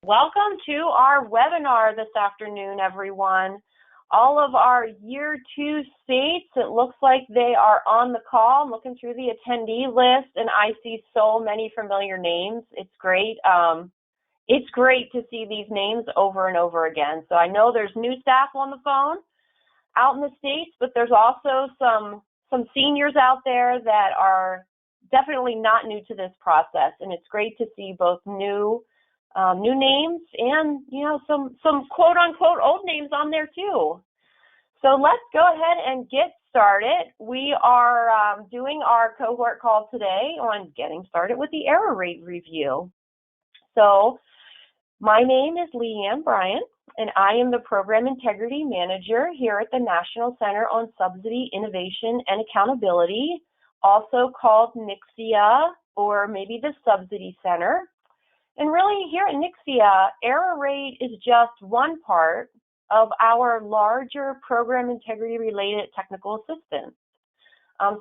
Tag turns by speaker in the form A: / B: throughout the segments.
A: Welcome to our webinar this afternoon, everyone. All of our Year 2 states, it looks like they are on the call. I'm looking through the attendee list, and I see so many familiar names. It's great. It's great to see these names over and over again. So I know there's new staff on the phone out in the states, but there's also some seniors out there that are definitely not new to this process, and it's great to see both new names and, you know, some quote unquote old names on there too. So let's go ahead and get started. We are doing our cohort call today on getting started with the error rate review. So my name is Leanne Bryant, and I am the Program Integrity Manager here at the National Center on Subsidy Innovation and Accountability, also called NCSIA, or maybe the Subsidy Center. And really, here at NCSIA, error rate is just one part of our larger program integrity-related technical assistance.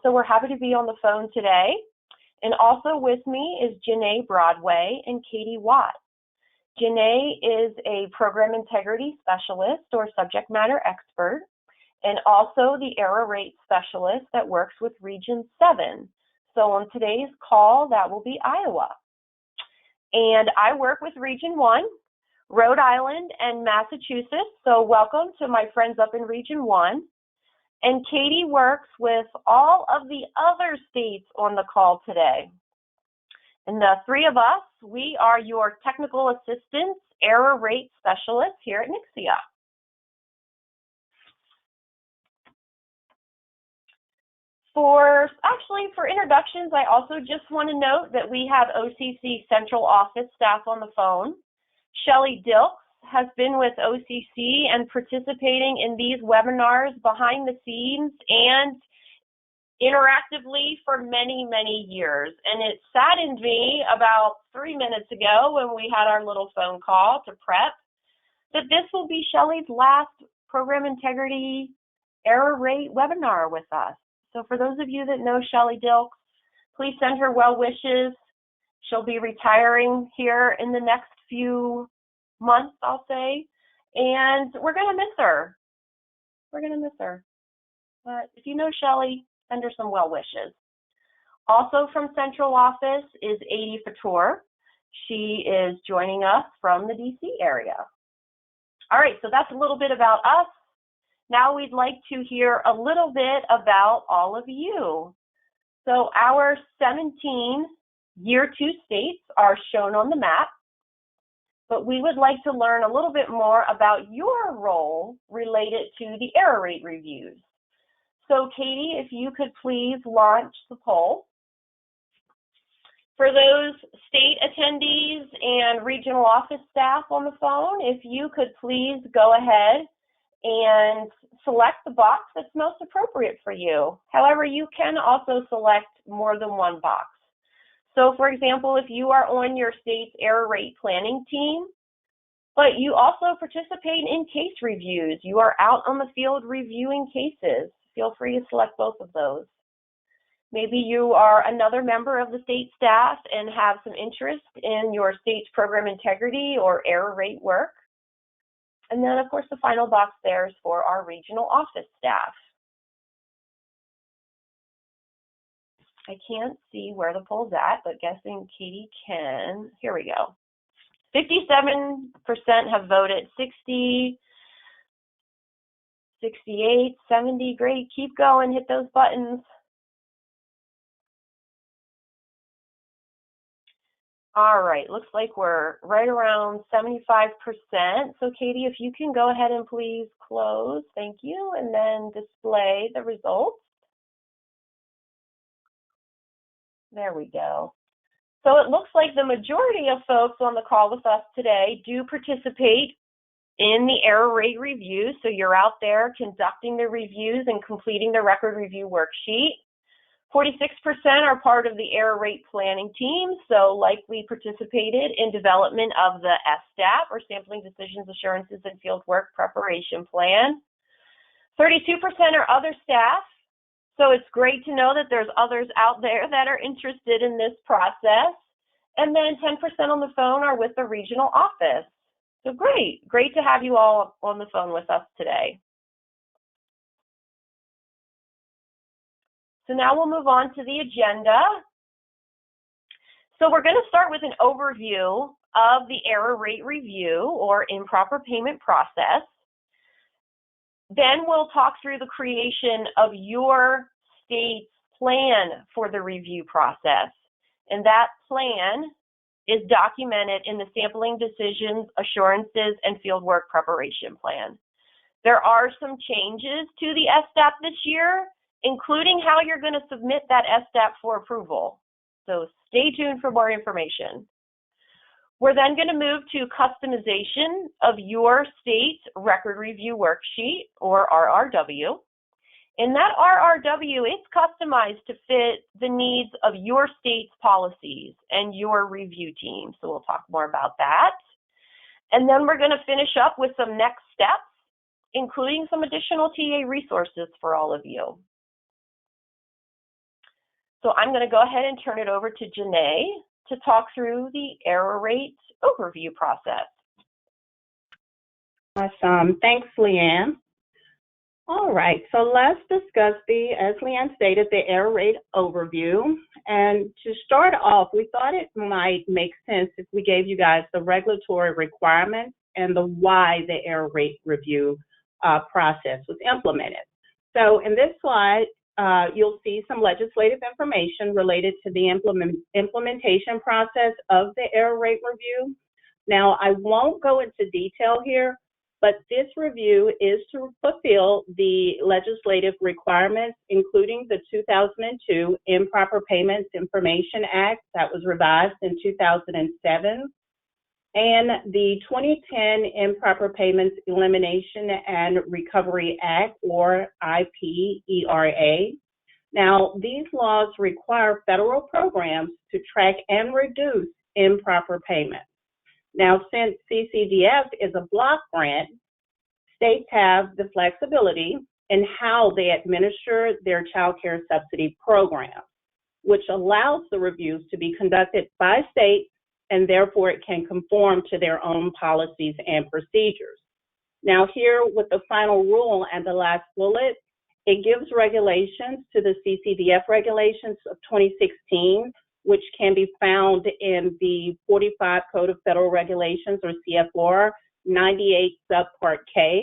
A: So we're happy to be on the phone today. And also with me is Janae Broadway and Katie Watt. Janae is a program integrity specialist or subject matter expert, and also the error rate specialist that works with Region 7. So on today's call, that will be Iowa. And I work with Region 1, Rhode Island, and Massachusetts. So welcome to my friends up in Region 1. And Katie works with all of the other states on the call today. And the three of us, we are your technical assistants, error rate specialists here at NCSIA. For introductions, I also just want to note that we have OCC Central Office staff on the phone. Shelley Dilks has been with OCC and participating in these webinars behind the scenes and interactively for many, many years. And it saddened me about 3 minutes ago when we had our little phone call to prep that this will be Shelley's last program integrity error rate webinar with us. So for those of you that know Shelley Dilks, please send her well wishes. She'll be retiring here in the next few months, I'll say, and we're going to miss her. We're going to miss her. But if you know Shelley, send her some well wishes. Also from Central Office is Adi Fator. She is joining us from the DC area. All right, so that's a little bit about us. Now we'd like to hear a little bit about all of you. So our 17 Year 2 states are shown on the map, but we would like to learn a little bit more about your role related to the error rate reviews. So Katie, if you could please launch the poll. For those state attendees and regional office staff on the phone, if you could please go ahead and select the box that's most appropriate for you. However, you can also select more than one box. So for example, if you are on your state's error rate planning team, but you also participate in case reviews, you are out on the field reviewing cases, feel free to select both of those. Maybe you are another member of the state staff and have some interest in your state's program integrity or error rate work. And then, of course, the final box there is for our regional office staff. I can't see where the poll's at, but guessing Katie can. Here we go. 57% have voted. 60, 68, 70. Great. Keep going. Hit those buttons. All right, looks like we're right around 75%. So Katie, if you can go ahead and please close, thank you, and then display the results. There we go. So it looks like the majority of folks on the call with us today do participate in the error rate review. So you're out there conducting the reviews and completing the record review worksheet. 46% are part of the error rate planning team, so likely participated in development of the SDAP, or Sampling Decisions Assurances and Fieldwork Preparation Plan. 32% are other staff, so it's great to know that there's others out there that are interested in this process. and then 10% on the phone are with the regional office. So great to have you all on the phone with us today. So now we'll move on to the agenda. So we're going to start with an overview of the error rate review or improper payment process. Then we'll talk through the creation of your state's plan for the review process. And that plan is documented in the Sampling Decisions, Assurances, and Fieldwork Preparation Plan. There are some changes to the SDAP this year, including how you're going to submit that SDAP for approval. So stay tuned for more information. We're then going to move to customization of your state's Record Review Worksheet, or RRW. In that RRW, it's customized to fit the needs of your state's policies and your review team. So we'll talk more about that. And then we're going to finish up with some next steps, including some additional TA resources for all of you. So I'm going to go ahead and turn it over to Janae to talk through the error rate overview process.
B: Awesome. Thanks, Leanne. All right, so let's discuss as Leanne stated, the error rate overview. And to start off, we thought it might make sense if we gave you guys the regulatory requirements and the why the error rate review process was implemented. So in this slide, you'll see some legislative information related to the implementation process of the error rate review. Now, I won't go into detail here, but this review is to fulfill the legislative requirements, including the 2002 Improper Payments Information Act that was revised in 2007, and the 2010 Improper Payments Elimination and Recovery Act, or IPERA. Now, these laws require federal programs to track and reduce improper payments. Now, since CCDF is a block grant, states have the flexibility in how they administer their child care subsidy program, which allows the reviews to be conducted by state, and therefore it can conform to their own policies and procedures. Now here with the final rule and the last bullet, it gives regulations to the CCDF regulations of 2016, which can be found in the 45 Code of Federal Regulations, or CFR 98 subpart K.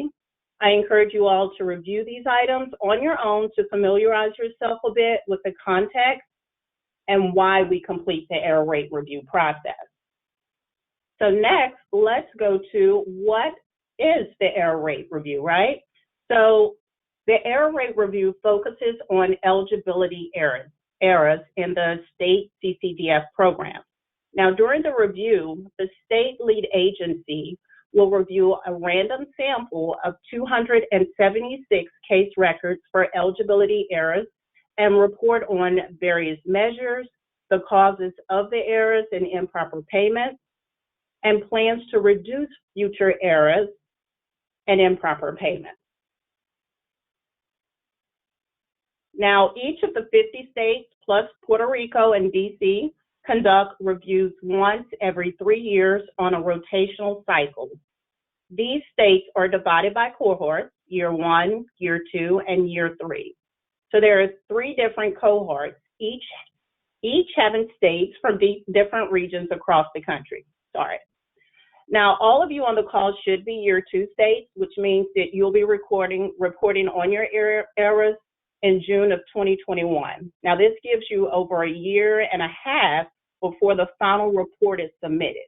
B: I encourage you all to review these items on your own to familiarize yourself a bit with the context and why we complete the error rate review process. So next, let's go to what is the error rate review, right? So the error rate review focuses on eligibility errors in the state CCDF program. Now, during the review, the state lead agency will review a random sample of 276 case records for eligibility errors and report on various measures, the causes of the errors and improper payments, and plans to reduce future errors and improper payments. Now, each of the 50 states plus Puerto Rico and DC conduct reviews once every 3 years on a rotational cycle. These states are divided by cohorts, year 1, year 2, and year 3. So there are 3 different cohorts, each having states from different regions across the country. Now, all of you on the call should be year 2 states, which means that you'll be reporting on your errors in June of 2021. Now, this gives you over a year and a half before the final report is submitted.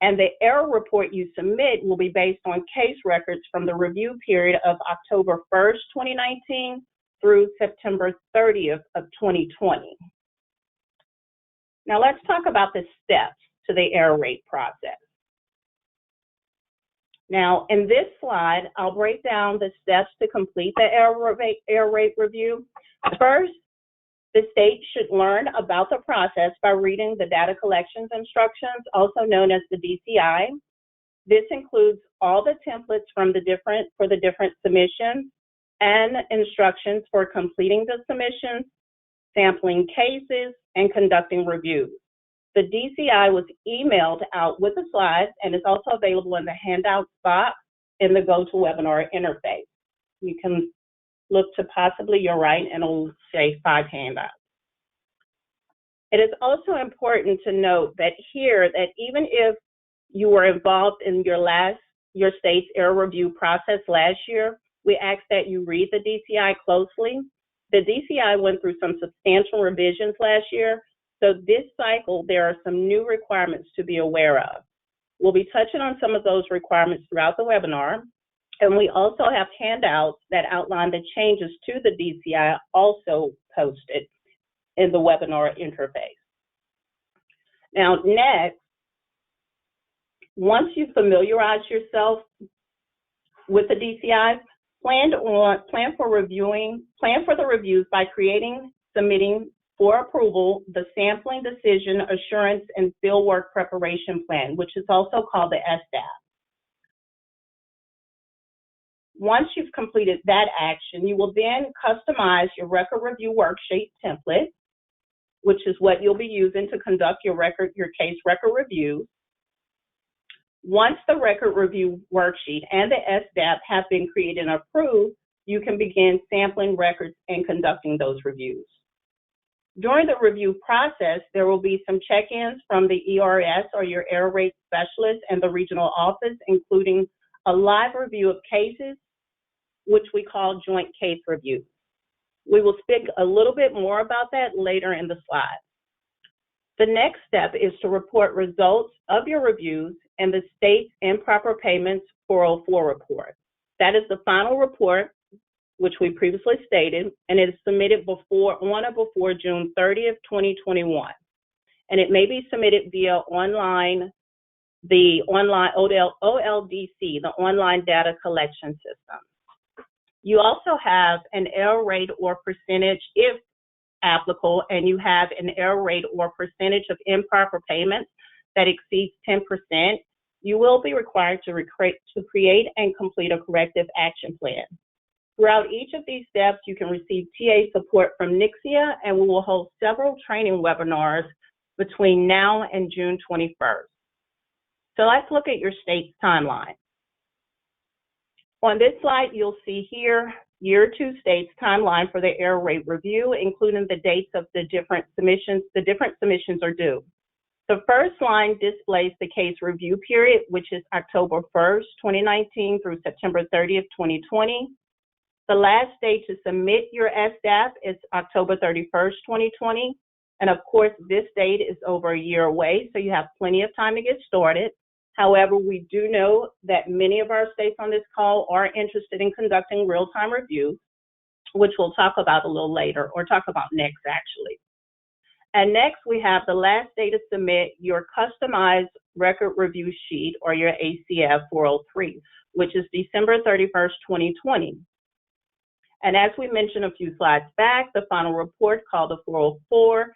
B: And the error report you submit will be based on case records from the review period of October 1st, 2019 through September 30th of 2020. Now, let's talk about the steps to the error rate process. Now, in this slide, I'll break down the steps to complete the error rate review. First, the state should learn about the process by reading the data collections instructions, also known as the DCI. This includes all the templates for the different submissions and instructions for completing the submissions, sampling cases, and conducting reviews. The DCI was emailed out with the slides and is also available in the handouts box in the GoToWebinar interface. You can look to possibly your right and it'll say 5 handouts. It is also important to note that here that even if you were involved in your state's error review process last year, we ask that you read the DCI closely. The DCI went through some substantial revisions last year, so this cycle there are some new requirements to be aware of. We'll be touching on some of those requirements throughout the webinar, and we also have handouts that outline the changes to the DCI also posted in the webinar interface. Now, next, once you familiarize yourself with the DCI, plan for the reviews by creating, submitting for approval the Sampling Decision Assurance and Fieldwork Preparation Plan, which is also called the SDAP. Once you've completed that action, you will then customize your Record Review Worksheet template, which is what you'll be using to conduct your case record reviews. Once the Record Review Worksheet and the SDAP have been created and approved, you can begin sampling records and conducting those reviews. During the review process, there will be some check-ins from the ERS or your error rate specialist and the regional office, including a live review of cases, which we call joint case reviews. We will speak a little bit more about that later in the slide. The next step is to report results of your reviews and the state's Improper Payments 404 report. That is the final report, which we previously stated, and it is submitted on or before June 30th, 2021. And it may be submitted via the online OLDC, the online data collection system. You also have an error rate or percentage, if applicable, and you have an error rate or percentage of improper payments that exceeds 10%, you will be required to create and complete a corrective action plan. Throughout each of these steps, you can receive TA support from NICSIA, and we will hold several training webinars between now and June 21st. So let's look at your state's timeline. On this slide, you'll see here Year 2 state's timeline for the error rate review, including the dates of the different submissions are due. The first line displays the case review period, which is October 1st, 2019 through September 30th, 2020. The last day to submit your SDAP is October 31st, 2020. And of course, this date is over a year away, so you have plenty of time to get started. However, we do know that many of our states on this call are interested in conducting real-time reviews, which we'll talk about a little later, or talk about next, actually. And next, we have the last day to submit your customized record review sheet, or your ACF 403, which is December 31st, 2020. And as we mentioned a few slides back, the final report, called the 404,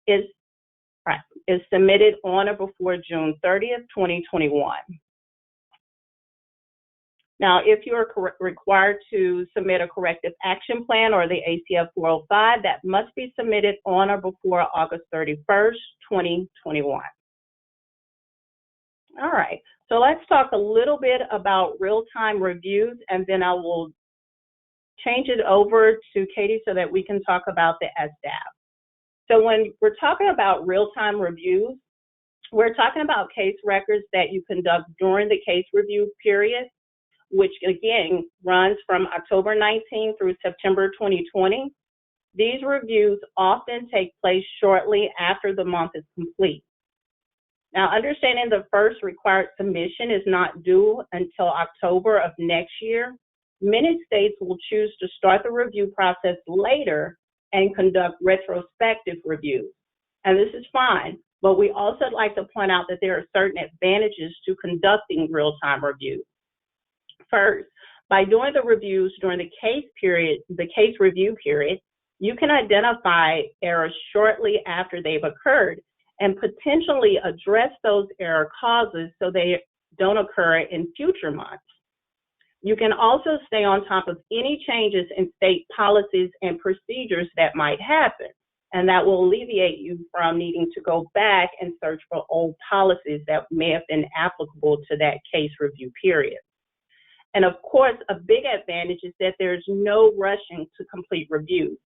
B: is submitted on or before June 30th, 2021. Now, if you're required to submit a corrective action plan or the ACF 405, that must be submitted on or before August 31st, 2021. All right, so let's talk a little bit about real-time reviews, and then I will change it over to Katie so that we can talk about the SDAP. So when we're talking about real-time reviews, we're talking about case records that you conduct during the case review period, which again runs from October 19 through September 2020. These reviews often take place shortly after the month is complete. Now, understanding the first required submission is not due until October of next year, many states will choose to start the review process later and conduct retrospective reviews. And this is fine, but we also like to point out that there are certain advantages to conducting real-time reviews. First, by doing the reviews during the case review period, you can identify errors shortly after they've occurred and potentially address those error causes so they don't occur in future months. You can also stay on top of any changes in state policies and procedures that might happen. And that will alleviate you from needing to go back and search for old policies that may have been applicable to that case review period. And of course, a big advantage is that there's no rushing to complete reviews.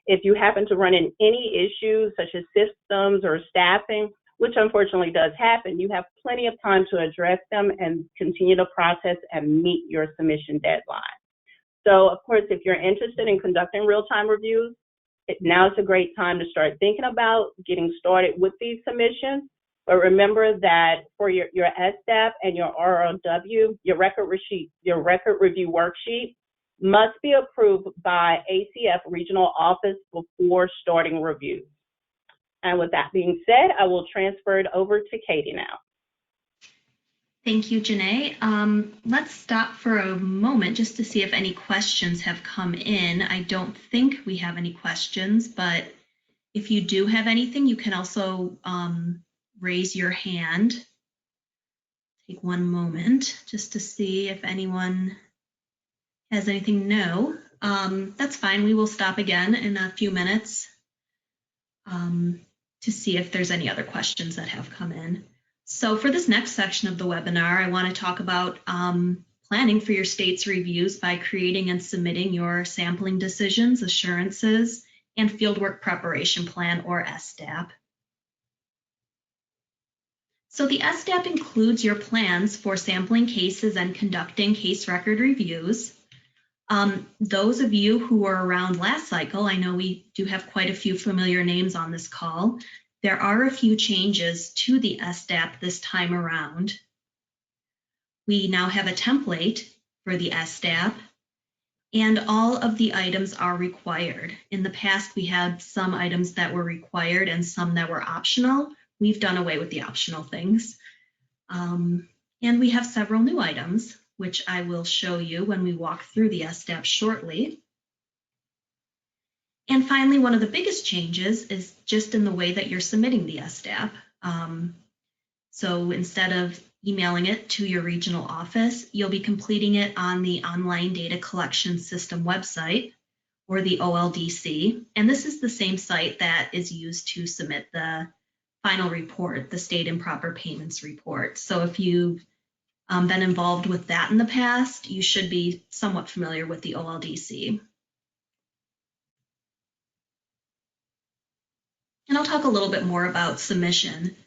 B: If you happen to run into any issues such as systems or staffing, which unfortunately does happen, you have plenty of time to address them and continue the process and meet your submission deadline. So of course, if you're interested in conducting real-time reviews, now is a great time to start thinking about getting started with these submissions. But remember that for your SDAP and your RRW, your record review worksheet must be approved by ACF regional office before starting reviews. And with that being said, I will transfer it over to Katie now.
C: Thank you, Janae. Let's stop for a moment just to see if any questions have come in. I don't think we have any questions, but if you do have anything, you can also raise your hand. Take one moment just to see if anyone has anything. No, that's fine. We will stop again in a few minutes to see if there's any other questions that have come in. So for this next section of the webinar, I want to talk about planning for your state's reviews by creating and submitting your sampling decisions, assurances, and fieldwork preparation plan, or SDAP. So the SDAP includes your plans for sampling cases and conducting case record reviews. Those of you who were around last cycle, I know we do have quite a few familiar names on this call. There are a few changes to the SDAP this time around. We now have a template for the SDAP, and all of the items are required. In the past, we had some items that were required and some that were optional. We've done away with the optional things. And we have several new items, which I will show you when we walk through the SDAP shortly. And finally, one of the biggest changes is just in the way that you're submitting the SDAP. So instead of emailing it to your regional office, you'll be completing it on the Online Data Collection System website, or the OLDC. And this is the same site that is used to submit the final report, the State Improper Payments Report. So if you've been involved with that in the past, you should be somewhat familiar with the OLDC. And I'll talk a little bit more about submission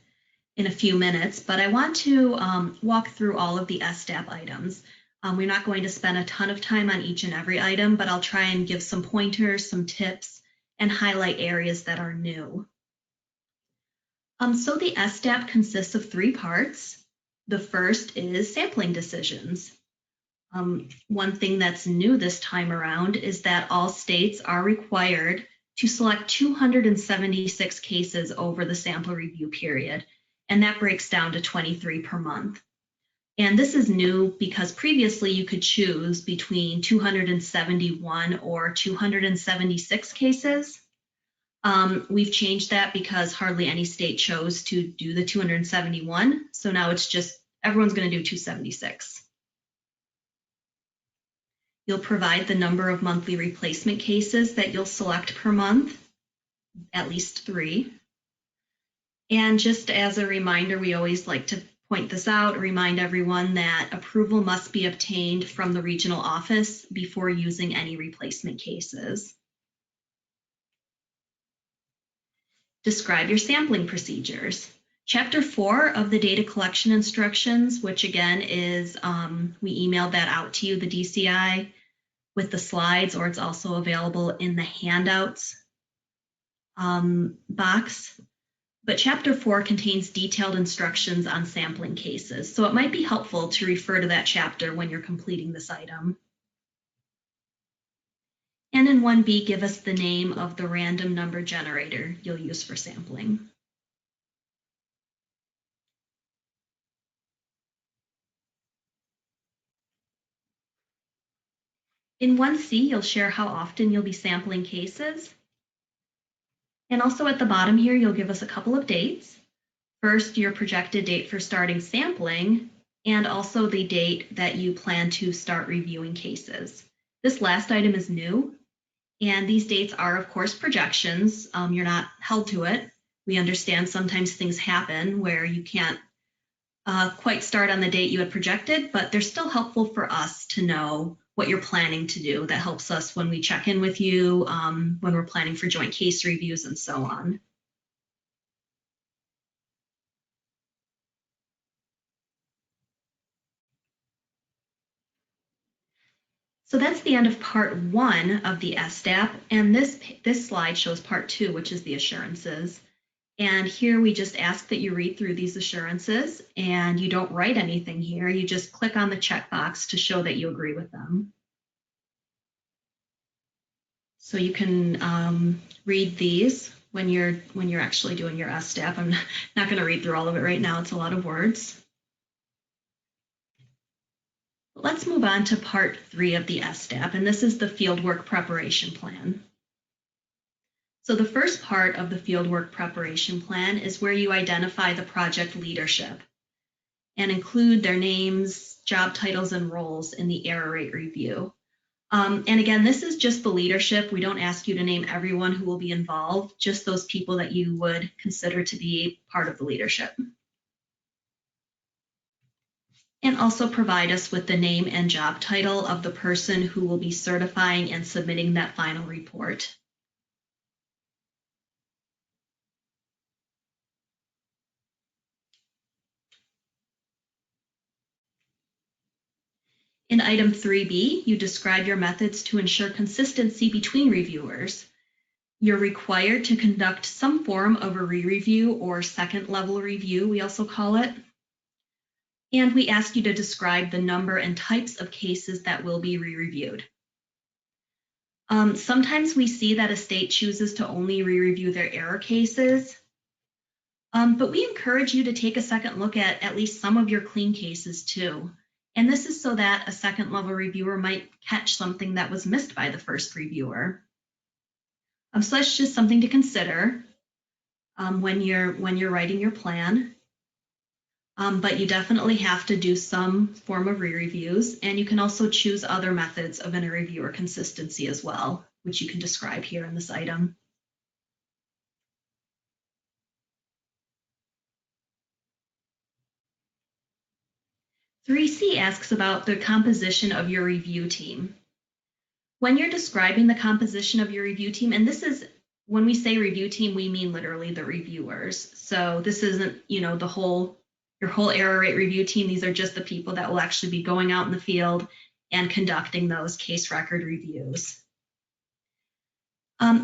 C: in a few minutes, but I want to walk through all of the SDAP items. We're not going to spend a ton of time on each and every item, but I'll try and give some pointers, some tips, and highlight areas that are new. So the SDAP consists of 3 parts. The first is sampling decisions. One thing that's new this time around is that all states are required to select 276 cases over the sample review period, and that breaks down to 23 per month. And this is new because previously you could choose between 271 or 276 cases. We've changed that because hardly any state chose to do the 271, so now it's just everyone's going to do 276. You'll provide the number of monthly replacement cases that you'll select per month, at least 3. And just as a reminder, we always like to point this out, remind everyone that approval must be obtained from the regional office before using any replacement cases. Describe your sampling procedures. Chapter 4 of the data collection instructions, which again is, we emailed that out to you, the DCI, with the slides, or it's also available in the handouts box. But Chapter 4 contains detailed instructions on sampling cases, so it might be helpful to refer to that chapter when you're completing this item. And in 1B, give us the name of the random number generator you'll use for sampling. In 1C, you'll share how often you'll be sampling cases. And also at the bottom here, you'll give us a couple of dates. First, your projected date for starting sampling, and also the date that you plan to start reviewing cases. This last item is new. And these dates are, of course, projections. You're not held to it. We understand sometimes things happen where you can't quite start on the date you had projected, but they're still helpful for us to know what you're planning to do. That helps us when we check in with you, when we're planning for joint case reviews and so on. So that's the end of part 1 of the SDAP, and this slide shows part 2, which is the assurances. And here we just ask that you read through these assurances, and you don't write anything here. You just click on the checkbox to show that you agree with them. So you can read these when you're actually doing your SDAP. I'm not going to read through all of it right now. It's a lot of words. Let's move on to part 3 of the SDAP, and this is the Fieldwork Preparation Plan. So the first part of the Fieldwork Preparation Plan is where you identify the project leadership and include their names, job titles, and roles in the error rate review. And again, this is just the leadership. We don't ask you to name everyone who will be involved, just those people that you would consider to be part of the leadership. And also provide us with the name and job title of the person who will be certifying and submitting that final report. In item 3B, you describe your methods to ensure consistency between reviewers. You're required to conduct some form of a re-review or second level review, we also call it. And we ask you to describe the number and types of cases that will be re-reviewed. Sometimes we see that a state chooses to only re-review their error cases, but we encourage you to take a second look at least some of your clean cases too. And this is so that a second level reviewer might catch something that was missed by the first reviewer. So that's just something to consider when you're writing your plan. But you definitely have to do some form of re-reviews, and you can also choose other methods of inter-reviewer consistency as well, which you can describe here in this item. (3C) asks about the composition of your review team. When you're describing the composition of your review team, and this is, when we say review team, we mean literally the reviewers. So this isn't, your whole error rate review team. These are just the people that will actually be going out in the field and conducting those case record reviews.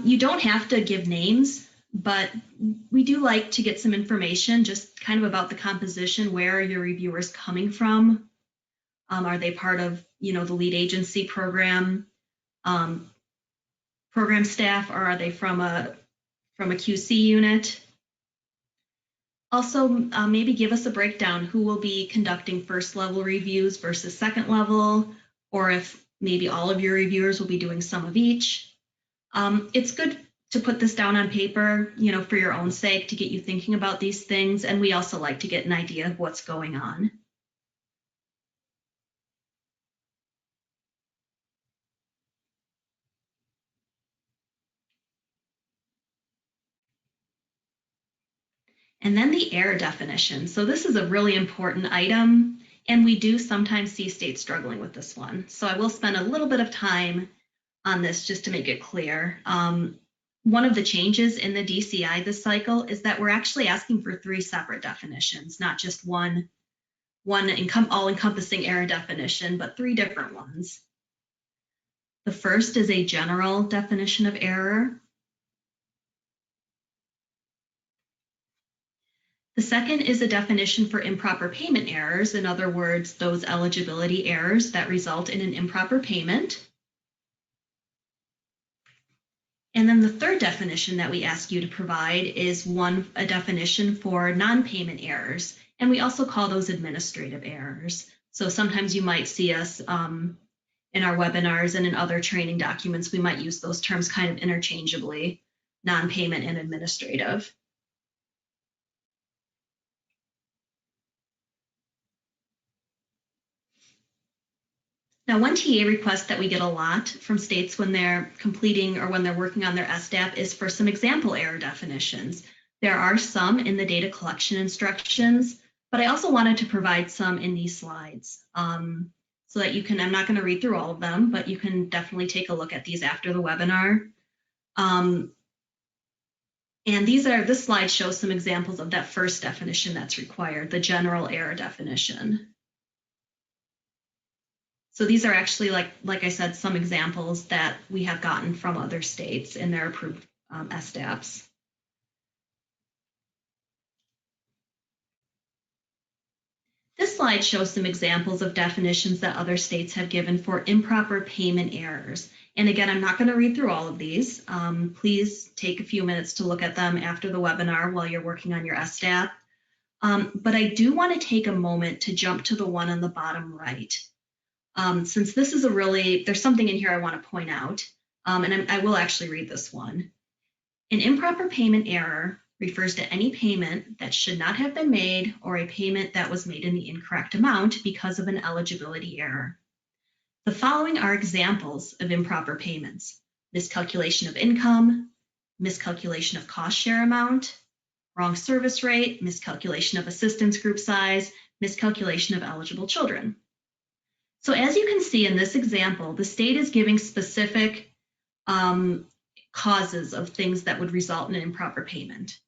C: You don't have to give names, but we do like to get some information just kind of about the composition. Where are your reviewers coming from? Are they part of, the lead agency program staff, or are they from a QC unit? Also, maybe give us a breakdown who will be conducting first level reviews versus second level, or if maybe all of your reviewers will be doing some of each. It's good to put this down on paper, for your own sake, to get you thinking about these things. And we also like to get an idea of what's going on. And then the error definition. So this is a really important item, and we do sometimes see states struggling with this one. So I will spend a little bit of time on this just to make it clear. One of the changes in the DCI this cycle is that we're actually asking for 3 separate definitions, not just one all-encompassing error definition, but 3 different ones. The first is a general definition of error. The second is a definition for improper payment errors, in other words, those eligibility errors that result in an improper payment. And then the third definition that we ask you to provide is a definition for non-payment errors, and we also call those administrative errors. So sometimes you might see us in our webinars and in other training documents, we might use those terms kind of interchangeably, non-payment and administrative. Now, one TA request that we get a lot from states when they're completing or when they're working on their SDAP is for some example error definitions. There are some in the data collection instructions, but I also wanted to provide some in these slides so that you can, I'm not going to read through all of them, but you can definitely take a look at these after the webinar. And this slide shows some examples of that first definition that's required, the general error definition. So these are actually, like I said, some examples that we have gotten from other states in their approved SDAPs. This slide shows some examples of definitions that other states have given for improper payment errors. And again, I'm not going to read through all of these. Please take a few minutes to look at them after the webinar while you're working on your SDAP. But I do want to take a moment to jump to the one on the bottom right. Since this is there's something in here I want to point out, and I will actually read this one. An improper payment error refers to any payment that should not have been made or a payment that was made in the incorrect amount because of an eligibility error. The following are examples of improper payments: miscalculation of income, miscalculation of cost share amount, wrong service rate, miscalculation of assistance group size, miscalculation of eligible children. So as you can see in this example, the state is giving specific causes of things that would result in an improper payment.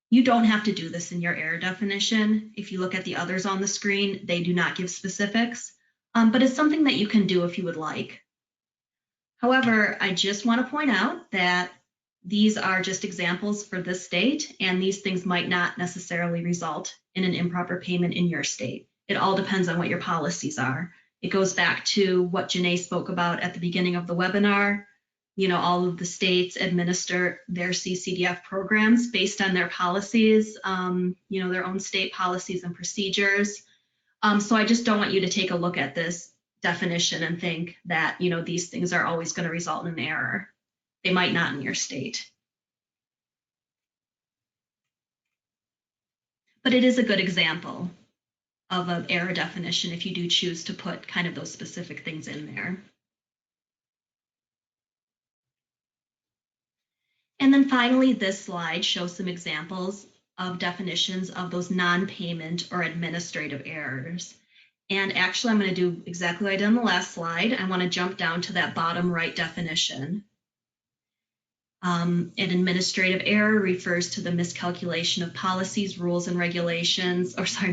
C: You don't have to do this in your error definition. If you look at the others on the screen, they do not give specifics, but it's something that you can do if you would like. However, I just want to point out that these are just examples for this state, and these things might not necessarily result in an improper payment in your state. It all depends on what your policies are. It goes back to what Janae spoke about at the beginning of the webinar. You know, all of the states administer their CCDF programs based on their policies, you know, their own state policies and procedures. So I just don't want you to take a look at this definition and think that, you know, these things are always going to result in an error. They might not in your state. But it is a good example of an error definition if you do choose to put kind of those specific things in there. And then finally, this slide shows some examples of definitions of those non-payment or administrative errors. And actually, I'm going to do exactly what I did on the last slide. I want to jump down to that bottom right definition. An administrative error refers to the miscalculation of policies, rules, and regulations, or sorry,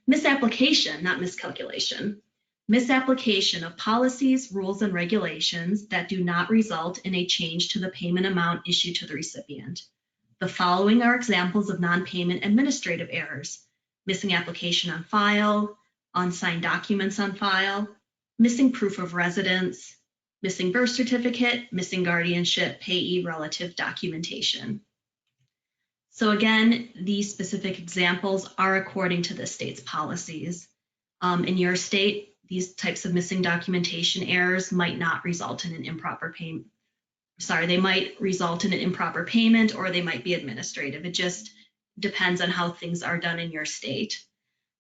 C: misapplication, not miscalculation. Misapplication of policies, rules, and regulations that do not result in a change to the payment amount issued to the recipient. The following are examples of non-payment administrative errors: missing application on file, unsigned documents on file, missing proof of residence, missing birth certificate, missing guardianship, payee relative documentation. So again, these specific examples are according to the state's policies. In your state, these types of missing documentation errors might not result in an improper payment. Sorry, they might result in an improper payment, or they might be administrative. It just depends on how things are done in your state.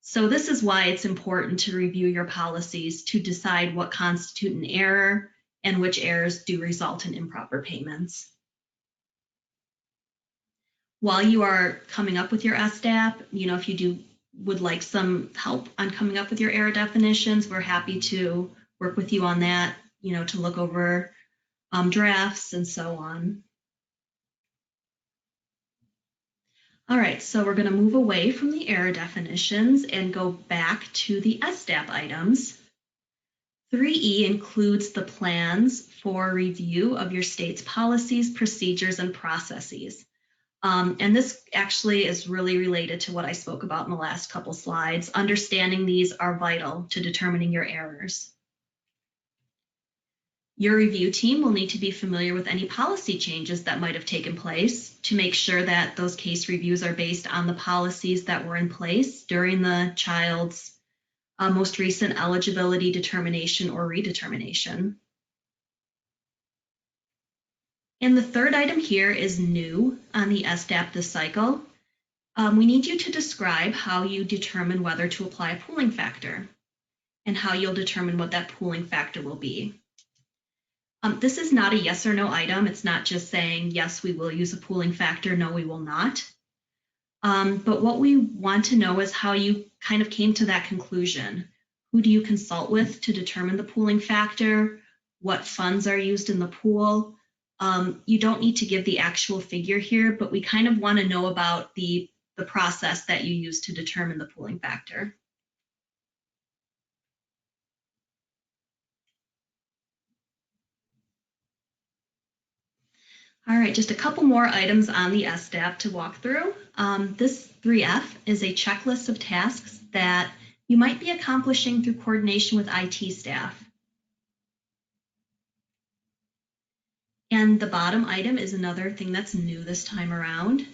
C: So this is why it's important to review your policies to decide what constitute an error and which errors do result in improper payments. While you are coming up with your SDAP, you know, if you would like some help on coming up with your error definitions, we're happy to work with you on that, you know, to look over drafts and so on. All right, so we're going to move away from the error definitions and go back to the SDAP items. 3E includes the plans for review of your state's policies, procedures, and processes. And this actually is really related to what I spoke about in the last couple slides. Understanding these are vital to determining your errors. Your review team will need to be familiar with any policy changes that might have taken place to make sure that those case reviews are based on the policies that were in place during the child's most recent eligibility determination or redetermination. And the third item here is new on the SDAP this cycle. We need you to describe how you determine whether to apply a pooling factor. and how you'll determine what that pooling factor will be. This is not a yes or no item. It's not just saying, yes, we will use a pooling factor, no, we will not. But what we want to know is how you kind of came to that conclusion. Who do you consult with to determine the pooling factor? What funds are used in the pool? You don't need to give the actual figure here, but we kind of want to know about the process that you use to determine the pooling factor. All right, just a couple more items on the SDAP to walk through. This 3F is a checklist of tasks that you might be accomplishing through coordination with IT staff. And the bottom item is another thing that's new this time around.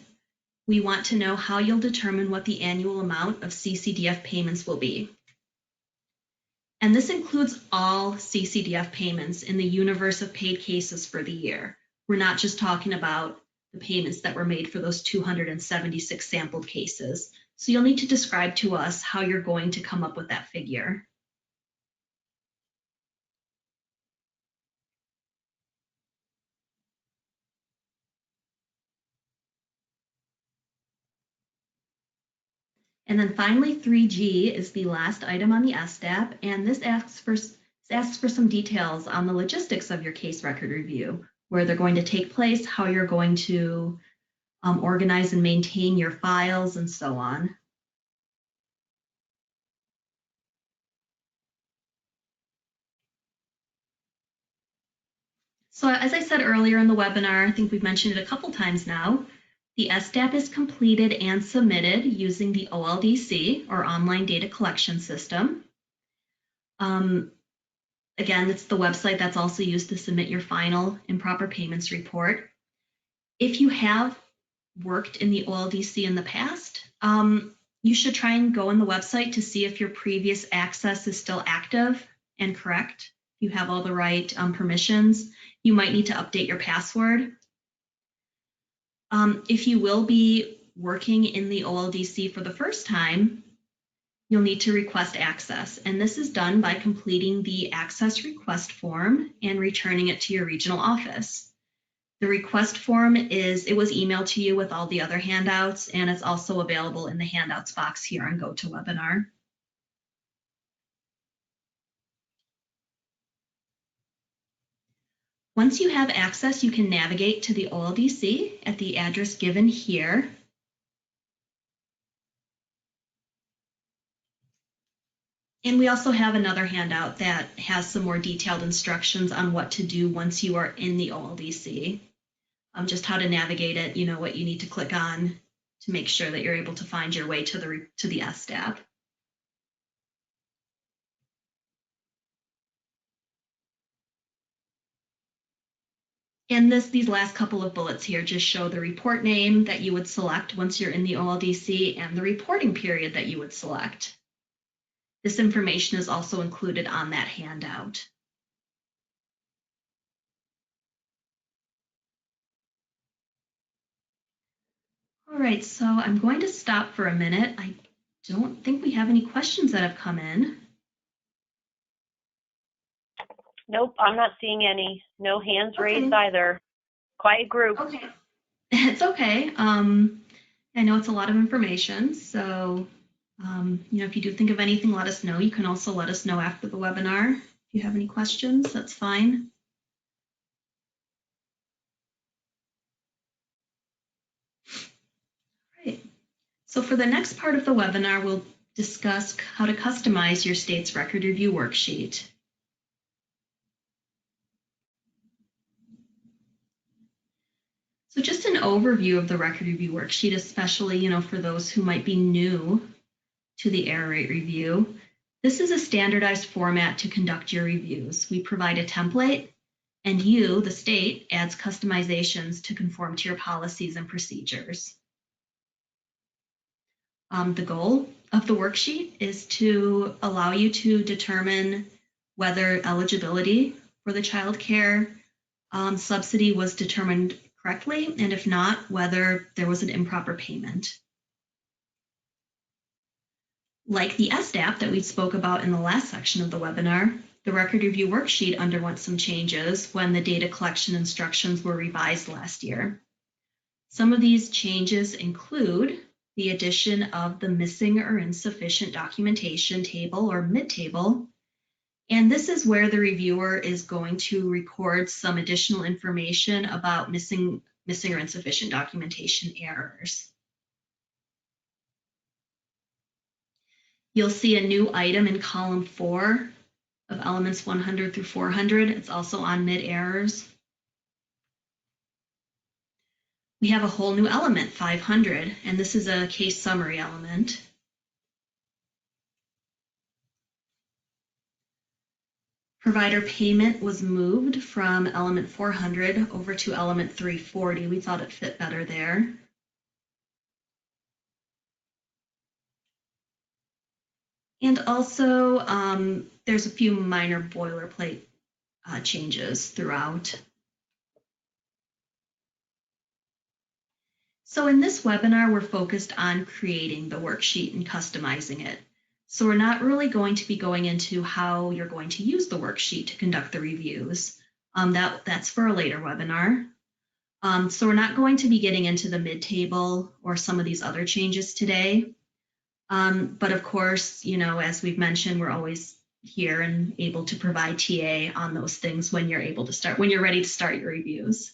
C: We want to know how you'll determine what the annual amount of CCDF payments will be. And this includes all CCDF payments in the universe of paid cases for the year. We're not just talking about the payments that were made for those 276 sampled cases. So you'll need to describe to us how you're going to come up with that figure. And then finally, 3G is the last item on the SDAP, and this asks for some details on the logistics of your case record review, where they're going to take place, how you're going to organize and maintain your files, and so on. So as I said earlier in the webinar, I think we've mentioned it a couple times now, the SDAP is completed and submitted using the OLDC, or Online Data Collection System. Again, it's the website that's also used to submit your final improper payments report. If you have worked in the OLDC in the past, you should try and go on the website to see if your previous access is still active and correct. If you have all the right permissions, you might need to update your password. If you will be working in the OLDC for the first time, you'll need to request access. And this is done by completing the access request form and returning it to your regional office. The request form was emailed to you with all the other handouts, and it's also available in the handouts box here on GoToWebinar. Once you have access, you can navigate to the OLDC at the address given here. And we also have another handout that has some more detailed instructions on what to do once you are in the OLDC. Just how to navigate it, you know, what you need to click on to make sure that you're able to find your way to the SDAP. And these last couple of bullets here just show the report name that you would select once you're in the OLDC and the reporting period that you would select. This information is also included on that handout. All right, so I'm going to stop for a minute. I don't think we have any questions that have come in.
A: Nope, I'm not seeing any. No hands raised either. Quiet group.
C: Okay, it's okay. I know it's a lot of information, so you know, if you do think of anything, let us know. You can also let us know after the webinar. If you have any questions, that's fine. All right. So for the next part of the webinar, we'll discuss how to customize your state's record review worksheet. So just an overview of the record review worksheet, especially, you know, for those who might be new to the error rate review. This is a standardized format to conduct your reviews. We provide a template, and you, the state, adds customizations to conform to your policies and procedures. The goal of the worksheet is to allow you to determine whether eligibility for the child care subsidy was determined correctly, and if not, whether there was an improper payment. Like the SDAP that we spoke about in the last section of the webinar, the Record Review Worksheet underwent some changes when the data collection instructions were revised last year. Some of these changes include the addition of the missing or insufficient documentation table or mid-table. And this is where the reviewer is going to record some additional information about missing or insufficient documentation errors. You'll see a new item in column 4 of elements 100 through 400. It's also on mid-errors. We have a whole new element, 500, and this is a case summary element. Provider payment was moved from element 400 over to element 340. We thought it fit better there. And also, there's a few minor boilerplate changes throughout. So in this webinar, we're focused on creating the worksheet and customizing it. So we're not really going to be going into how you're going to use the worksheet to conduct the reviews. That's for a later webinar. So we're not going to be getting into the mid-table or some of these other changes today. But of course, you know, as we've mentioned, we're always here and able to provide TA on those things when you're able to start, when you're ready to start your reviews.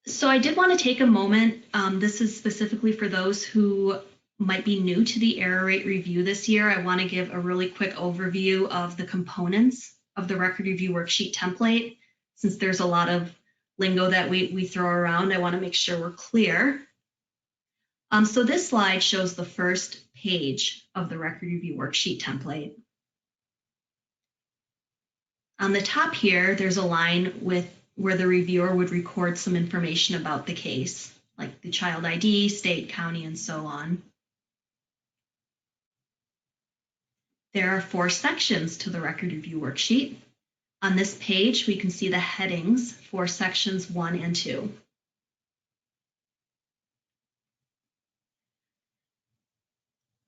C: So I did want to take a moment. This is specifically for those who might be new to the error rate review this year. I want to give a really quick overview of the components of the Record Review Worksheet template. Since there's a lot of lingo that we throw around, I want to make sure we're clear. So this slide shows the first page of the Record Review Worksheet template. On the top here, there's a line where the reviewer would record some information about the case, like the child ID, state, county, and so on. There are 4 sections to the Record Review Worksheet. On this page, we can see the headings for sections 1 and 2.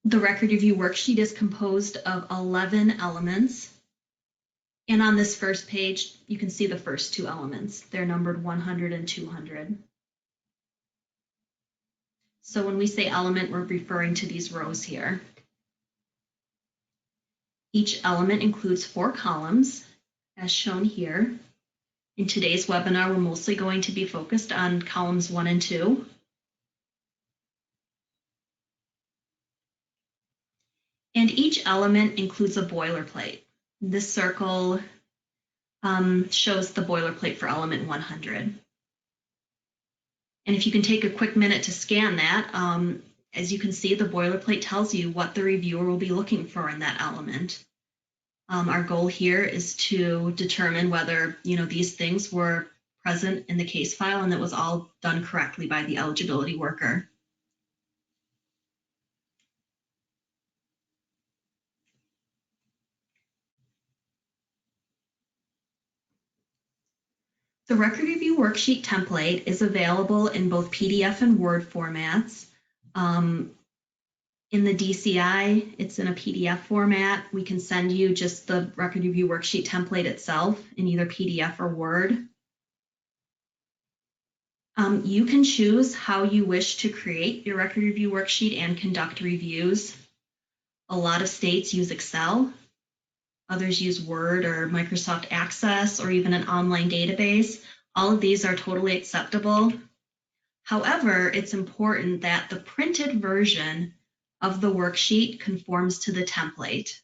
C: The Record Review Worksheet is composed of 11 elements. And on this first page, you can see the first 2 elements. They're numbered 100 and 200. So when we say element, we're referring to these rows here. Each element includes 4 columns, as shown here. In today's webinar, we're mostly going to be focused on columns 1 and 2. And each element includes a boilerplate. This circle shows the boilerplate for element 100. And if you can take a quick minute to scan that, as you can see, the boilerplate tells you what the reviewer will be looking for in that element. Our goal here is to determine whether, you know, these things were present in the case file and that was all done correctly by the eligibility worker. The Record Review Worksheet template is available in both PDF and Word formats. In the DCI, it's in a PDF format. We can send you just the Record Review Worksheet template itself in either PDF or Word. You can choose how you wish to create your Record Review Worksheet and conduct reviews. A lot of states use Excel. Others use Word or Microsoft Access or even an online database. All of these are totally acceptable. However, it's important that the printed version of the worksheet conforms to the template.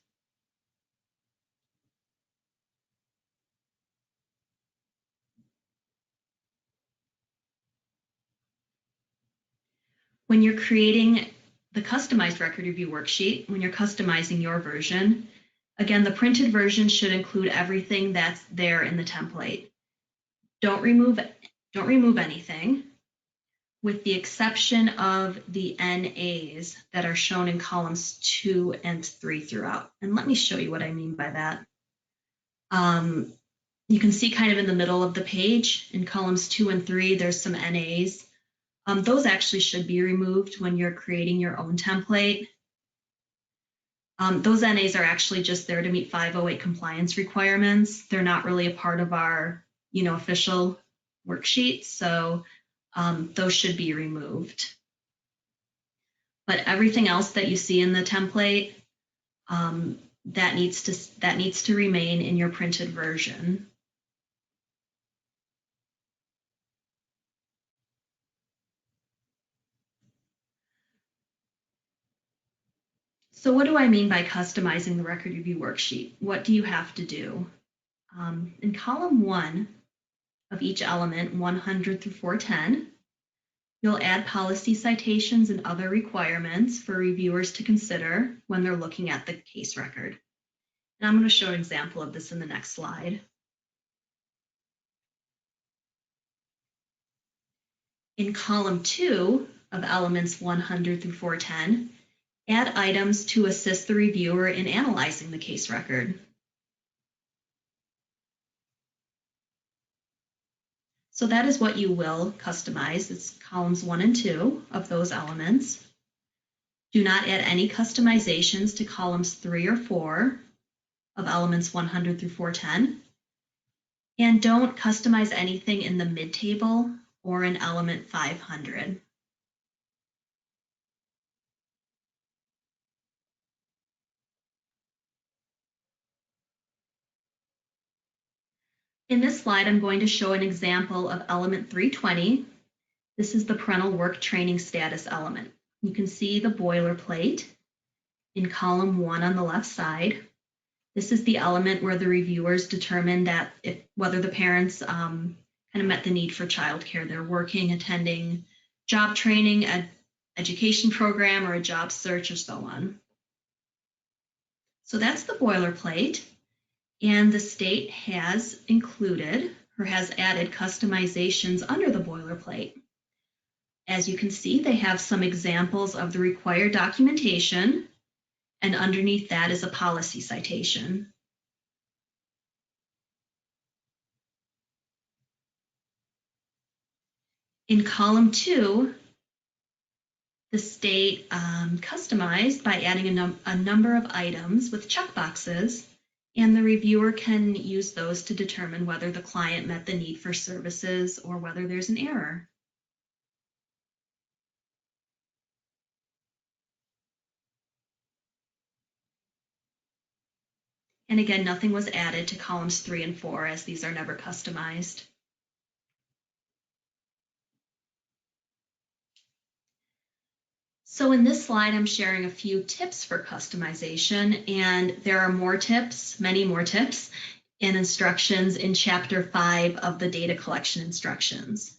C: When you're creating the customized Record Review Worksheet, when you're customizing your version, again, the printed version should include everything that's there in the template. Don't remove anything, with the exception of the NAs that are shown in columns 2 and 3 throughout. And let me show you what I mean by that. You can see kind of in the middle of the page in columns 2 and 3, there's some NAs. Those actually should be removed when you're creating your own template. Those NAs are actually just there to meet 508 compliance requirements. They're not really a part of our, official worksheet, so those should be removed. But everything else that you see in the template, that needs to remain in your printed version. So what do I mean by customizing the record review worksheet? What do you have to do? In column 1 of each element, 100 through 410, you'll add policy citations and other requirements for reviewers to consider when they're looking at the case record. And I'm going to show an example of this in the next slide. In column 2 of elements 100 through 410, add items to assist the reviewer in analyzing the case record. So that is what you will customize. It's columns 1 and 2 of those elements. Do not add any customizations to columns 3 or 4 of elements 100 through 410. And don't customize anything in the mid-table or in element 500. In this slide, I'm going to show an example of element 320. This is the parental work training status element. You can see the boilerplate in column 1 on the left side. This is the element where the reviewers determine that whether the parents kind of met the need for childcare. They're working, attending job training, education program, or a job search, or so on. So that's the boilerplate. And the state has included or has added customizations under the boilerplate. As you can see, they have some examples of the required documentation, and underneath that is a policy citation. In column 2, the state customized by adding a number of items with checkboxes, and the reviewer can use those to determine whether the client met the need for services or whether there's an error. And again, nothing was added to columns 3 and 4 as these are never customized. So in this slide, I'm sharing a few tips for customization, and there are more tips, many more tips, and instructions in Chapter 5 of the data collection instructions.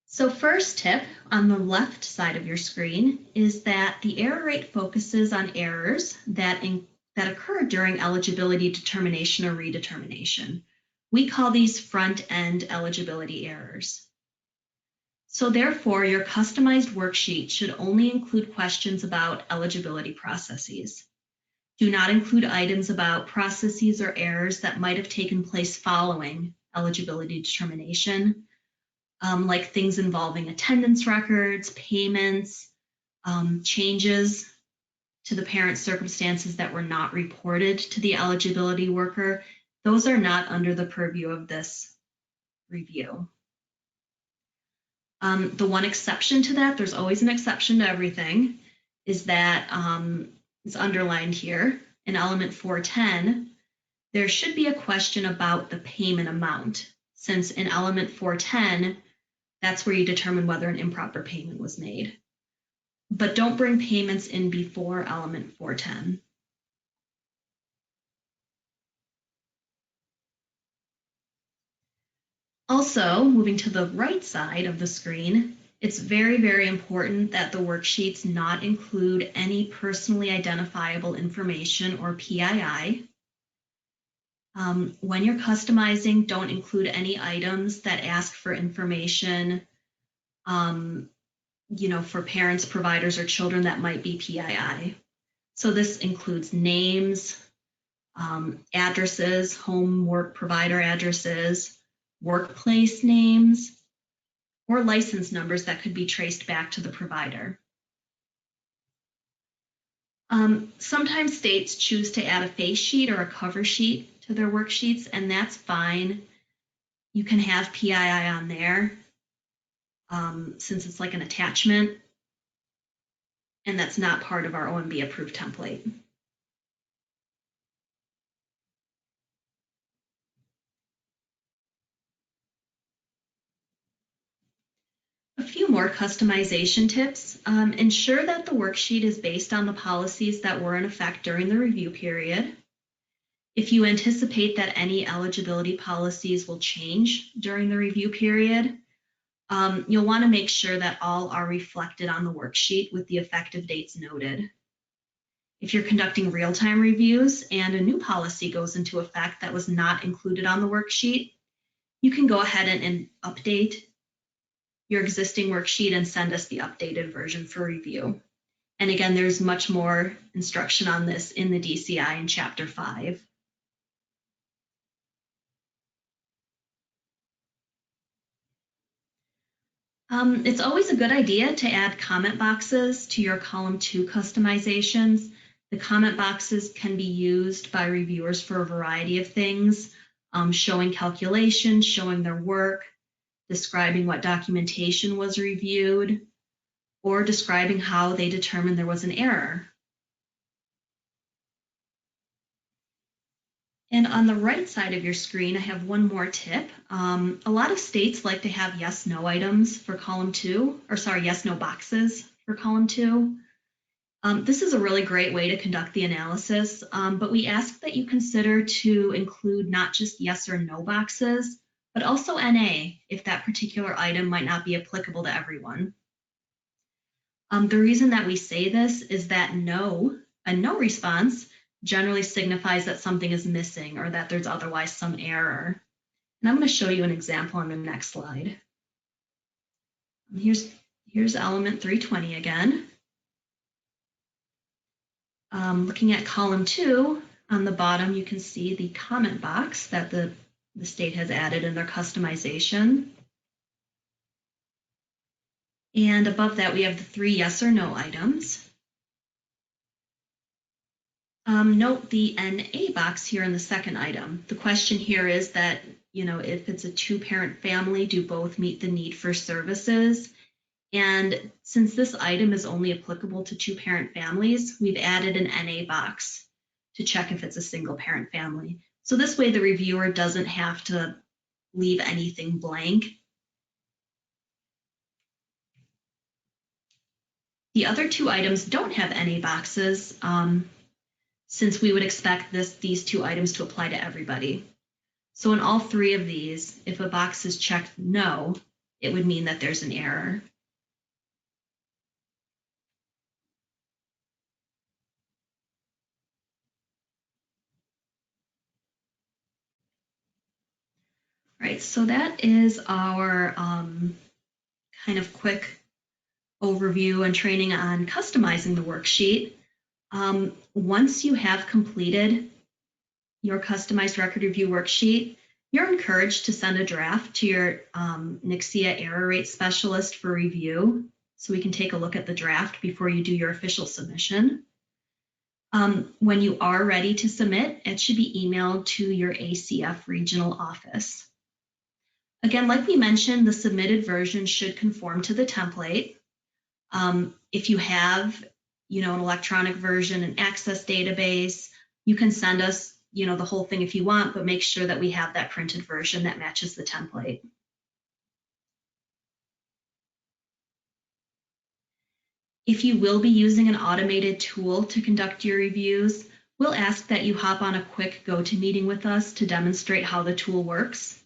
C: So first tip on the left side of your screen is that the error rate focuses on errors that occur during eligibility determination or redetermination. We call these front-end eligibility errors. So therefore, your customized worksheet should only include questions about eligibility processes. Do not include items about processes or errors that might have taken place following eligibility determination, like things involving attendance records, payments, changes to the parent's circumstances that were not reported to the eligibility worker. Those are not under the purview of this review. The one exception to that, there's always an exception to everything, is that it's underlined here in element 410. There should be a question about the payment amount, since in element 410, that's where you determine whether an improper payment was made. But don't bring payments in before element 410. Also, moving to the right side of the screen, it's very, very important that the worksheets not include any personally identifiable information or PII. When you're customizing, don't include any items that ask for information, for parents, providers, or children that might be PII. So this includes names, addresses, home work provider addresses, workplace names, or license numbers that could be traced back to the provider. Sometimes states choose to add a face sheet or a cover sheet to their worksheets, and that's fine. You can have PII on there since it's like an attachment, and that's not part of our OMB approved template. A few more customization tips. Ensure that the worksheet is based on the policies that were in effect during the review period. If you anticipate that any eligibility policies will change during the review period, you'll want to make sure that all are reflected on the worksheet with the effective dates noted. If you're conducting real-time reviews and a new policy goes into effect that was not included on the worksheet, you can go ahead and update your existing worksheet and send us the updated version for review. And again, there's much more instruction on this in the DCI in Chapter 5. It's always a good idea to add comment boxes to your Column 2 customizations. The comment boxes can be used by reviewers for a variety of things, showing calculations, showing their work, describing what documentation was reviewed, or describing how they determined there was an error. And on the right side of your screen, I have one more tip. A lot of states like to have yes/no items for Column 2, or sorry, yes/no boxes for Column 2. This is a really great way to conduct the analysis, but we ask that you consider to include not just yes or no boxes, but also NA if that particular item might not be applicable to everyone. The reason that we say this is that a no response generally signifies that something is missing or that there's otherwise some error. And I'm going to show you an example on the next slide. Here's element 320 again. Looking at Column 2, on the bottom you can see the comment box that the state has added in their customization. And above that we have the 3 yes or no items. Note the NA box here in the second item. The question here is that, if it's a 2-parent family, do both meet the need for services? And since this item is only applicable to 2-parent families, we've added an NA box to check if it's a single-parent family. So this way the reviewer doesn't have to leave anything blank. The other 2 items don't have NA boxes, since we would expect these 2 items to apply to everybody. So in all 3 of these, if a box is checked no, it would mean that there's an error. Right, so that is our kind of quick overview and training on customizing the worksheet. Once you have completed your customized record review worksheet, you're encouraged to send a draft to your NCSIA error rate specialist for review, so we can take a look at the draft before you do your official submission. When you are ready to submit, it should be emailed to your ACF regional office. Again, like we mentioned, the submitted version should conform to the template. If you have, an electronic version, an Access database, you can send us, the whole thing if you want, but make sure that we have that printed version that matches the template. If you will be using an automated tool to conduct your reviews, we'll ask that you hop on a quick GoToMeeting with us to demonstrate how the tool works.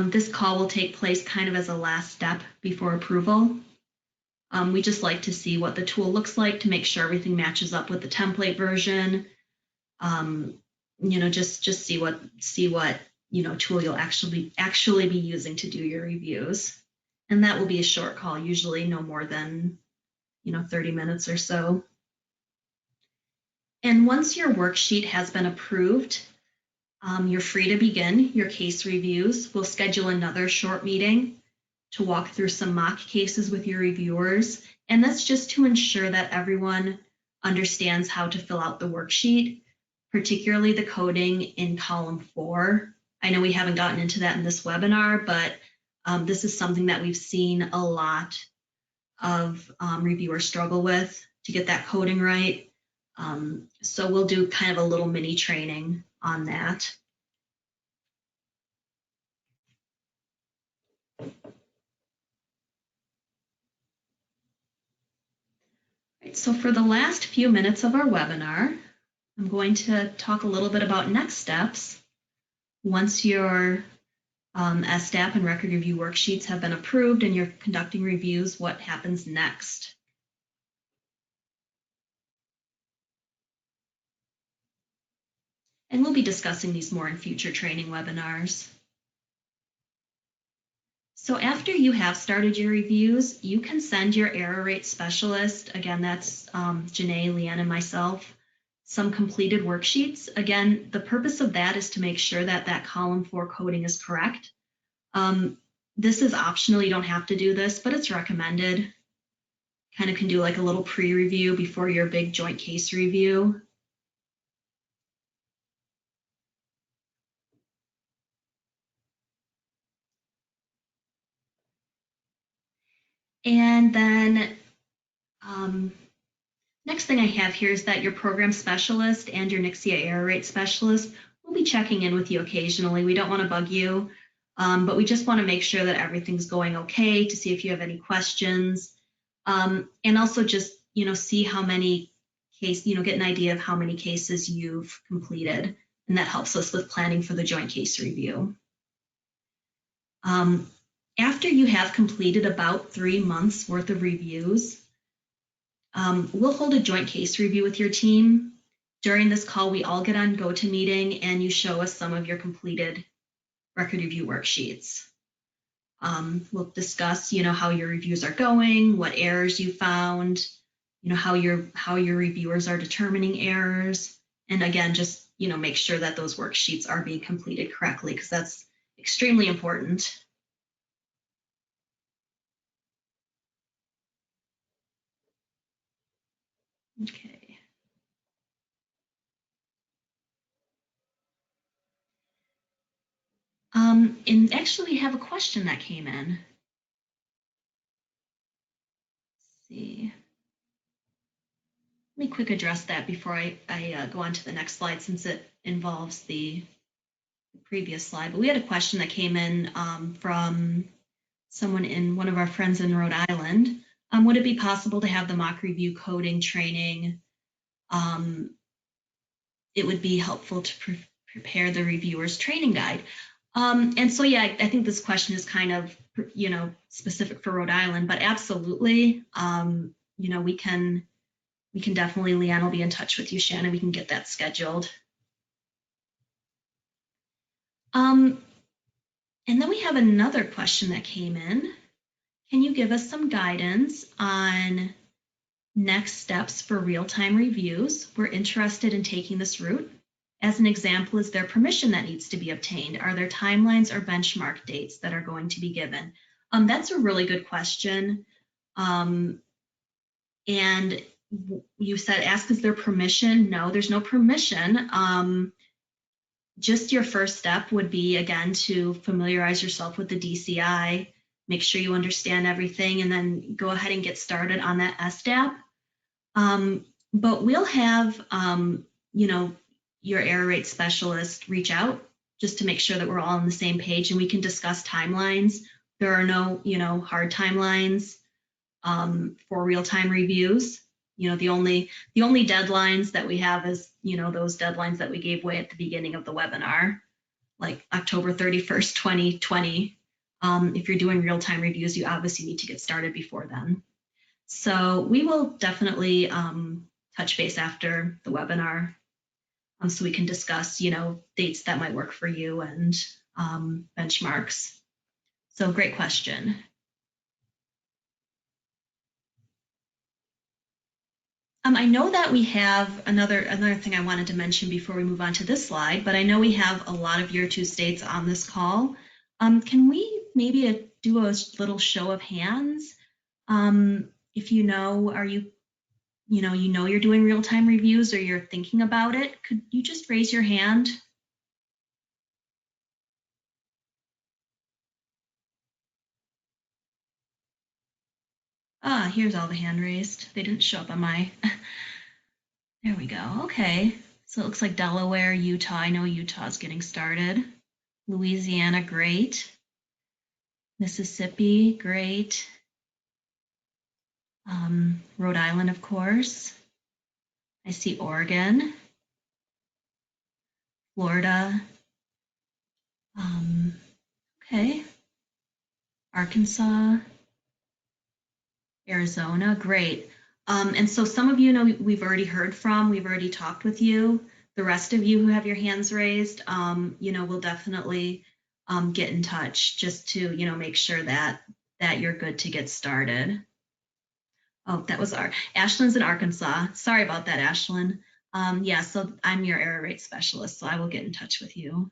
C: This call will take place kind of as a last step before approval. We just like to see what the tool looks like to make sure everything matches up with the template version. Just see what tool you'll actually be using to do your reviews. And that will be a short call, usually no more than 30 minutes or so. And once your worksheet has been approved, you're free to begin your case reviews. We'll schedule another short meeting to walk through some mock cases with your reviewers. And that's just to ensure that everyone understands how to fill out the worksheet, particularly the coding in column 4. I know we haven't gotten into that in this webinar, but this is something that we've seen a lot of reviewers struggle with to get that coding right. So we'll do kind of a little mini training on that. Right, so for the last few minutes of our webinar, I'm going to talk a little bit about next steps. Once your SDAP and record review worksheets have been approved and you're conducting reviews, what happens next? And we'll be discussing these more in future training webinars. So after you have started your reviews, you can send your error rate specialist, again, that's Janae, Leanne, and myself, some completed worksheets. Again, the purpose of that is to make sure that that column 4 coding is correct. This is optional, you don't have to do this, but it's recommended. Kind of can do like a little pre-review before your big joint case review. And then next thing I have here is that your program specialist and your NCSIA error rate specialist will be checking in with you occasionally. We don't want to bug you, but we just want to make sure that everything's going okay, to see if you have any questions, and also just, see how many cases, get an idea of how many cases you've completed, and that helps us with planning for the joint case review. After you have completed about 3 months worth of reviews, we'll hold a joint case review with your team. During this call, we all get on GoToMeeting and you show us some of your completed record review worksheets. We'll discuss, how your reviews are going, what errors you found, how your reviewers are determining errors, and again, just make sure that those worksheets are being completed correctly, because that's extremely important. Okay. And actually, we have a question that came in. Let's see. Let me quick address that before I go on to the next slide, since it involves the previous slide. But we had a question that came in from one of our friends in Rhode Island. Would it be possible to have the mock review coding training? It would be helpful to prepare the reviewer's training guide. And so, yeah, I think this question is kind of, specific for Rhode Island, but absolutely, we can definitely, Leanne will be in touch with you, Shannon, we can get that scheduled. And then we have another question that came in. Can you give us some guidance on next steps for real-time reviews? We're interested in taking this route. As an example, is there permission that needs to be obtained? Are there timelines or benchmark dates that are going to be given? That's a really good question. And you said, ask, is there permission? No, there's no permission. Just your first step would be, again, to familiarize yourself with the DCI, make sure you understand everything, and then go ahead and get started on that SDAP. But we'll have, your error rate specialist reach out just to make sure that we're all on the same page and we can discuss timelines. There are no, hard timelines for real-time reviews. The only deadlines that we have is, those deadlines that we gave away at the beginning of the webinar, like October 31st, 2020. If you're doing real-time reviews, you obviously need to get started before then. So we will definitely touch base after the webinar so we can discuss, dates that might work for you and benchmarks. So great question. I know that we have another thing I wanted to mention before we move on to this slide, but I know we have a lot of Year 2 states on this call. Can we maybe do a little show of hands? If you know, you're doing real-time reviews or you're thinking about it, could you just raise your hand? Ah, here's all the hand raised. They didn't show up on my, there we go, okay. So it looks like Delaware, Utah, I know Utah's getting started. Louisiana, great. Mississippi, great. Rhode Island, of course. I see Oregon, Florida. Okay. Arkansas, Arizona, great. And so some of you know we've already heard from, we've already talked with you. The rest of you who have your hands raised, we'll definitely get in touch just to, make sure that you're good to get started. Oh, that was Ashlyn's in Arkansas. Sorry about that, Ashlyn. Yeah, so I'm your error rate specialist, so I will get in touch with you.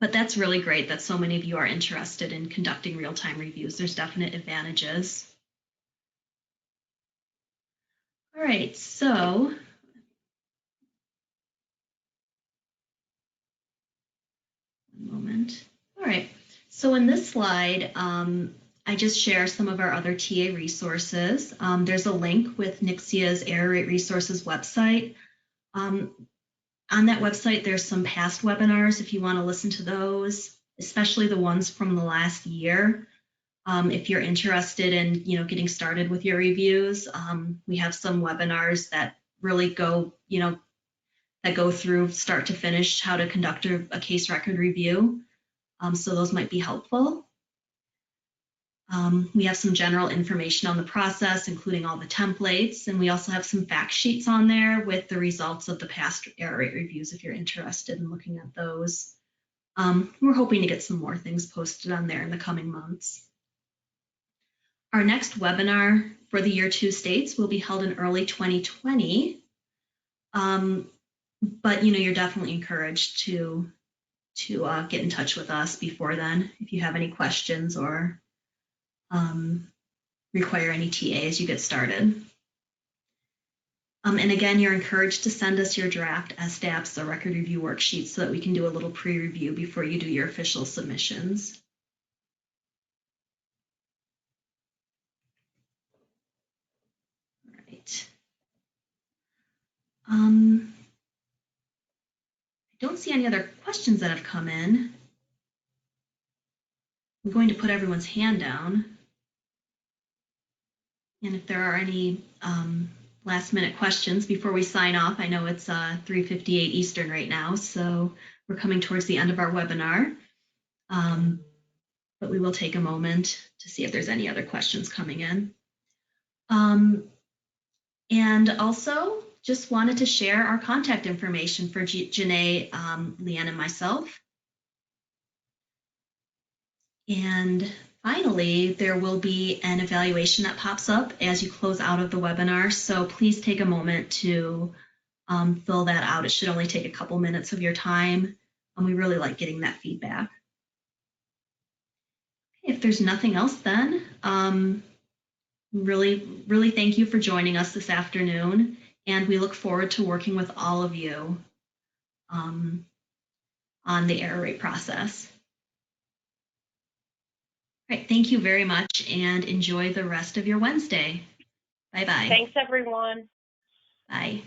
C: But that's really great that so many of you are interested in conducting real-time reviews. There's definite advantages. All right, so one moment. All right, so in this slide, I just share some of our other TA resources. There's a link with NCSIA's Error Rate Resources website. On that website, there's some past webinars if you want to listen to those, especially the ones from the last year. If you're interested in, getting started with your reviews, we have some webinars that really go, that go through start to finish how to conduct a case record review. So those might be helpful. We have some general information on the process, including all the templates, and we also have some fact sheets on there with the results of the past error rate reviews if you're interested in looking at those. We're hoping to get some more things posted on there in the coming months. Our next webinar for the Year 2 states will be held in early 2020, but you're definitely encouraged to get in touch with us before then if you have any questions or require any TA as you get started. And again, you're encouraged to send us your draft SDAPs, the Record Review Worksheet, so that we can do a little pre-review before you do your official submissions. All right. I don't see any other questions that have come in. I'm going to put everyone's hand down. And if there are any last minute questions before we sign off, I know it's 3:58 Eastern right now, so we're coming towards the end of our webinar. But we will take a moment to see if there's any other questions coming in. And also just wanted to share our contact information for Janae, Leanne, and myself. And finally, there will be an evaluation that pops up as you close out of the webinar. So please take a moment to fill that out. It should only take a couple minutes of your time. And we really like getting that feedback. If there's nothing else then, really thank you for joining us this afternoon. And we look forward to working with all of you on the error rate process. All right, thank you very much and enjoy the rest of your Wednesday. Bye-bye.
A: Thanks, everyone.
C: Bye.